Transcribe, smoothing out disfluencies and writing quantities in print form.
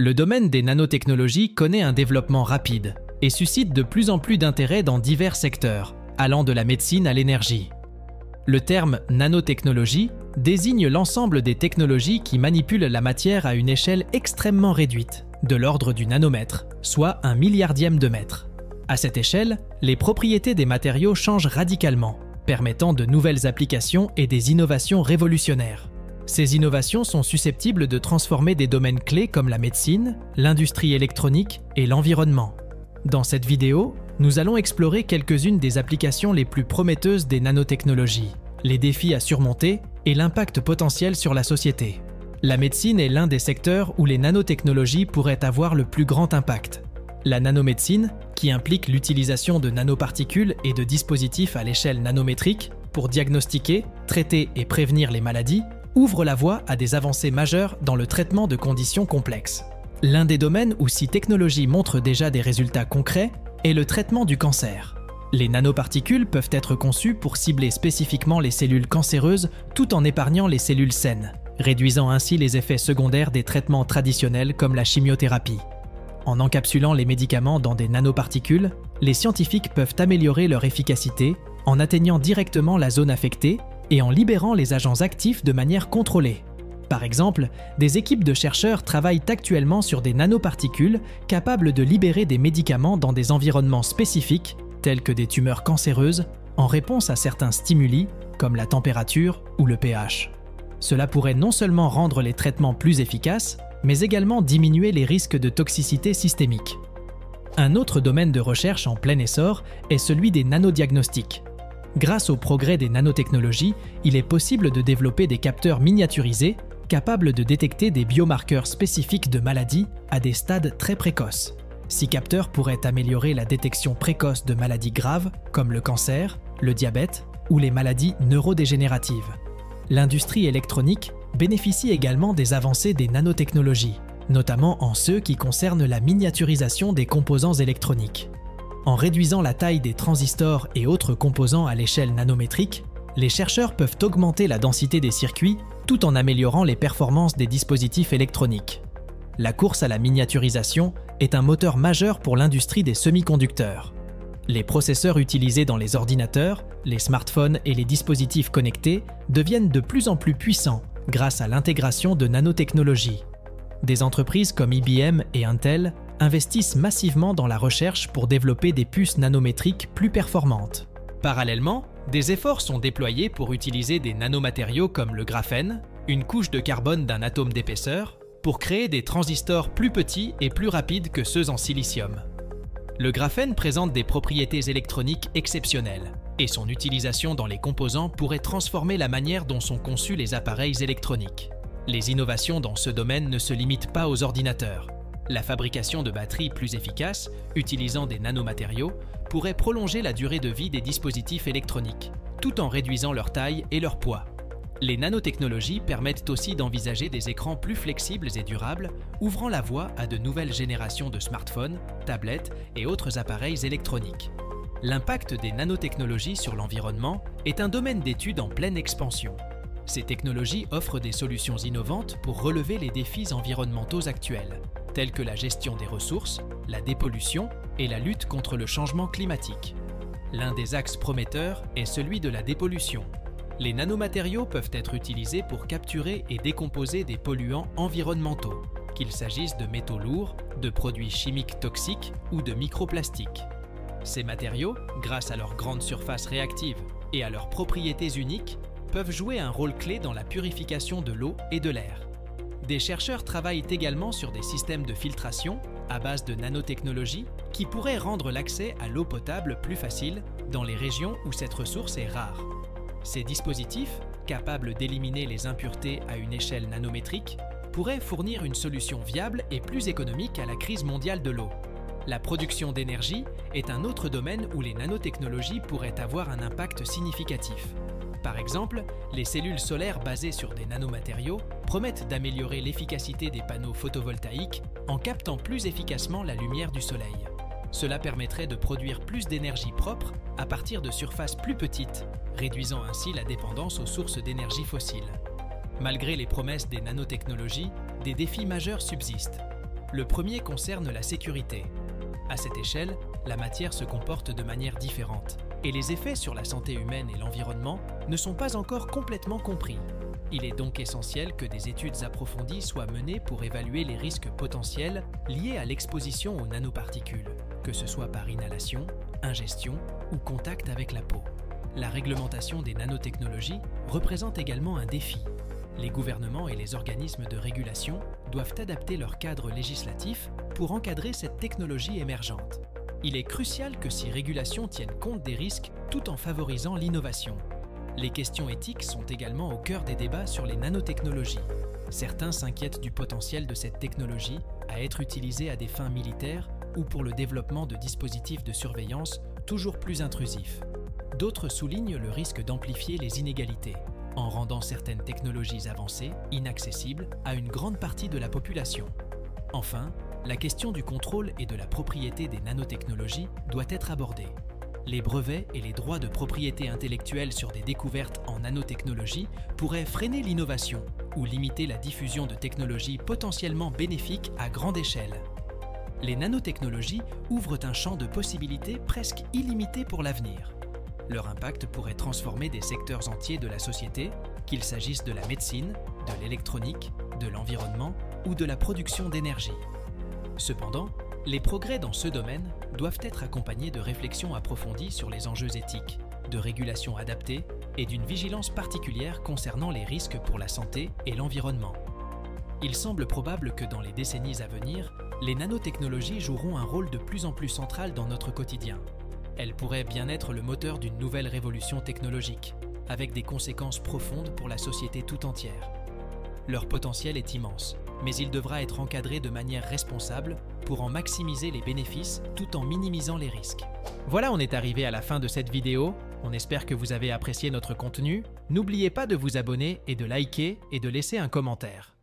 Le domaine des nanotechnologies connaît un développement rapide et suscite de plus en plus d'intérêt dans divers secteurs, allant de la médecine à l'énergie. Le terme nanotechnologie désigne l'ensemble des technologies qui manipulent la matière à une échelle extrêmement réduite, de l'ordre du nanomètre, soit 1 milliardième de mètre. À cette échelle, les propriétés des matériaux changent radicalement, permettant de nouvelles applications et des innovations révolutionnaires. Ces innovations sont susceptibles de transformer des domaines clés comme la médecine, l'industrie électronique et l'environnement. Dans cette vidéo, nous allons explorer quelques-unes des applications les plus prometteuses des nanotechnologies, les défis à surmonter et l'impact potentiel sur la société. La médecine est l'un des secteurs où les nanotechnologies pourraient avoir le plus grand impact. La nanomédecine, qui implique l'utilisation de nanoparticules et de dispositifs à l'échelle nanométrique pour diagnostiquer, traiter et prévenir les maladies, ouvre la voie à des avancées majeures dans le traitement de conditions complexes. L'un des domaines où ces technologies montrent déjà des résultats concrets est le traitement du cancer. Les nanoparticules peuvent être conçues pour cibler spécifiquement les cellules cancéreuses tout en épargnant les cellules saines, réduisant ainsi les effets secondaires des traitements traditionnels comme la chimiothérapie. En encapsulant les médicaments dans des nanoparticules, les scientifiques peuvent améliorer leur efficacité en atteignant directement la zone affectée et en libérant les agents actifs de manière contrôlée. Par exemple, des équipes de chercheurs travaillent actuellement sur des nanoparticules capables de libérer des médicaments dans des environnements spécifiques, tels que des tumeurs cancéreuses, en réponse à certains stimuli, comme la température ou le pH. Cela pourrait non seulement rendre les traitements plus efficaces, mais également diminuer les risques de toxicité systémique. Un autre domaine de recherche en plein essor est celui des nanodiagnostics. Grâce au progrès des nanotechnologies, il est possible de développer des capteurs miniaturisés capables de détecter des biomarqueurs spécifiques de maladies à des stades très précoces. Ces capteurs pourraient améliorer la détection précoce de maladies graves comme le cancer, le diabète ou les maladies neurodégénératives. L'industrie électronique bénéficie également des avancées des nanotechnologies, notamment en ceux qui concernent la miniaturisation des composants électroniques. En réduisant la taille des transistors et autres composants à l'échelle nanométrique, les chercheurs peuvent augmenter la densité des circuits tout en améliorant les performances des dispositifs électroniques. La course à la miniaturisation est un moteur majeur pour l'industrie des semi-conducteurs. Les processeurs utilisés dans les ordinateurs, les smartphones et les dispositifs connectés deviennent de plus en plus puissants grâce à l'intégration de nanotechnologies. Des entreprises comme IBM et Intel investissent massivement dans la recherche pour développer des puces nanométriques plus performantes. Parallèlement, des efforts sont déployés pour utiliser des nanomatériaux comme le graphène, une couche de carbone d'un atome d'épaisseur, pour créer des transistors plus petits et plus rapides que ceux en silicium. Le graphène présente des propriétés électroniques exceptionnelles, et son utilisation dans les composants pourrait transformer la manière dont sont conçus les appareils électroniques. Les innovations dans ce domaine ne se limitent pas aux ordinateurs. La fabrication de batteries plus efficaces, utilisant des nanomatériaux, pourrait prolonger la durée de vie des dispositifs électroniques, tout en réduisant leur taille et leur poids. Les nanotechnologies permettent aussi d'envisager des écrans plus flexibles et durables, ouvrant la voie à de nouvelles générations de smartphones, tablettes et autres appareils électroniques. L'impact des nanotechnologies sur l'environnement est un domaine d'étude en pleine expansion. Ces technologies offrent des solutions innovantes pour relever les défis environnementaux actuels, tels que la gestion des ressources, la dépollution et la lutte contre le changement climatique. L'un des axes prometteurs est celui de la dépollution. Les nanomatériaux peuvent être utilisés pour capturer et décomposer des polluants environnementaux, qu'il s'agisse de métaux lourds, de produits chimiques toxiques ou de microplastiques. Ces matériaux, grâce à leur grande surface réactive et à leurs propriétés uniques, peuvent jouer un rôle clé dans la purification de l'eau et de l'air. Des chercheurs travaillent également sur des systèmes de filtration à base de nanotechnologies qui pourraient rendre l'accès à l'eau potable plus facile dans les régions où cette ressource est rare. Ces dispositifs, capables d'éliminer les impuretés à une échelle nanométrique, pourraient fournir une solution viable et plus économique à la crise mondiale de l'eau. La production d'énergie est un autre domaine où les nanotechnologies pourraient avoir un impact significatif. Par exemple, les cellules solaires basées sur des nanomatériaux promettent d'améliorer l'efficacité des panneaux photovoltaïques en captant plus efficacement la lumière du soleil. Cela permettrait de produire plus d'énergie propre à partir de surfaces plus petites, réduisant ainsi la dépendance aux sources d'énergie fossiles. Malgré les promesses des nanotechnologies, des défis majeurs subsistent. Le premier concerne la sécurité. À cette échelle, la matière se comporte de manière différente, et les effets sur la santé humaine et l'environnement ne sont pas encore complètement compris. Il est donc essentiel que des études approfondies soient menées pour évaluer les risques potentiels liés à l'exposition aux nanoparticules, que ce soit par inhalation, ingestion ou contact avec la peau. La réglementation des nanotechnologies représente également un défi. Les gouvernements et les organismes de régulation doivent adapter leur cadre législatif pour encadrer cette technologie émergente. Il est crucial que ces régulations tiennent compte des risques tout en favorisant l'innovation. Les questions éthiques sont également au cœur des débats sur les nanotechnologies. Certains s'inquiètent du potentiel de cette technologie à être utilisée à des fins militaires ou pour le développement de dispositifs de surveillance toujours plus intrusifs. D'autres soulignent le risque d'amplifier les inégalités, en rendant certaines technologies avancées inaccessibles à une grande partie de la population. Enfin, la question du contrôle et de la propriété des nanotechnologies doit être abordée. Les brevets et les droits de propriété intellectuelle sur des découvertes en nanotechnologie pourraient freiner l'innovation ou limiter la diffusion de technologies potentiellement bénéfiques à grande échelle. Les nanotechnologies ouvrent un champ de possibilités presque illimité pour l'avenir. Leur impact pourrait transformer des secteurs entiers de la société, qu'il s'agisse de la médecine, de l'électronique, de l'environnement ou de la production d'énergie. Cependant, les progrès dans ce domaine doivent être accompagnés de réflexions approfondies sur les enjeux éthiques, de régulations adaptées et d'une vigilance particulière concernant les risques pour la santé et l'environnement. Il semble probable que dans les décennies à venir, les nanotechnologies joueront un rôle de plus en plus central dans notre quotidien. Elles pourraient bien être le moteur d'une nouvelle révolution technologique, avec des conséquences profondes pour la société tout entière. Leur potentiel est immense, mais il devra être encadré de manière responsable pour en maximiser les bénéfices tout en minimisant les risques. Voilà, on est arrivé à la fin de cette vidéo. On espère que vous avez apprécié notre contenu. N'oubliez pas de vous abonner et de liker et de laisser un commentaire.